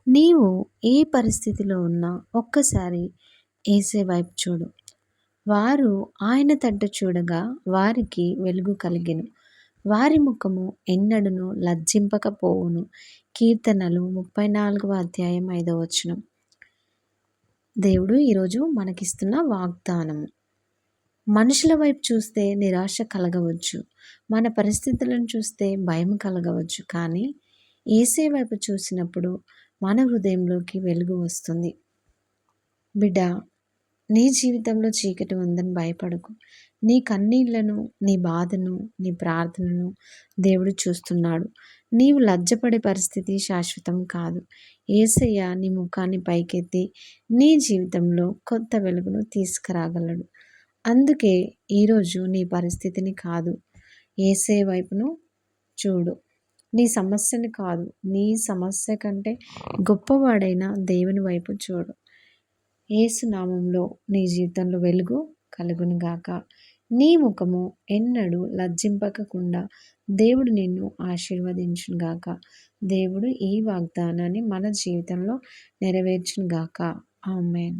నీవు ఏ పరిస్థితిలో ఉన్నా ఒక్కసారి యేసే వైపు చూడు. వారు ఆయన తట్టు చూడగా వారికి వెలుగు కలిగెను. వారి ముఖము ఎన్నడును లజ్జింపకపోవును. కీర్తనలు 34వ అధ్యాయం 5వ వచనం. దేవుడు ఈరోజు మనకిస్తున్న వాగ్దానము. మనుషుల వైపు చూస్తే నిరాశ కలగవచ్చు. మన పరిస్థితులను చూస్తే భయం కలగవచ్చు. కానీ యేసే వైపు చూసినప్పుడు మన హృదయంలోకి వెలుగు వస్తుంది. బిడ్డ, నీ జీవితంలో చీకటి ఉందని భయపడకు. నీ కన్నీళ్లను, నీ బాధను, నీ ప్రార్థనను దేవుడు చూస్తున్నాడు. నీవు లజ్జపడే పరిస్థితి శాశ్వతం కాదు. యేసయ్య నీ ముఖాన్ని పైకెత్తి నీ జీవితంలో కొత్త వెలుగును తీసుకురాగలడు. అందుకే ఈరోజు నీ పరిస్థితిని కాదు, యేసే వైపును చూడు. నీ సమస్యని కాదు, నీ సమస్య కంటే గొప్పవాడైన దేవుని వైపు చూడు. యేసు నామంలో నీ జీవితంలో వెలుగు కలుగునుగాక. నీ ముఖము ఎన్నడూ లజ్జింపకుండా దేవుడు నిన్ను ఆశీర్వదించునుగాక. దేవుడు ఈ వాగ్దానాన్ని మన జీవితంలో నెరవేర్చునుగాక. ఆమేన్.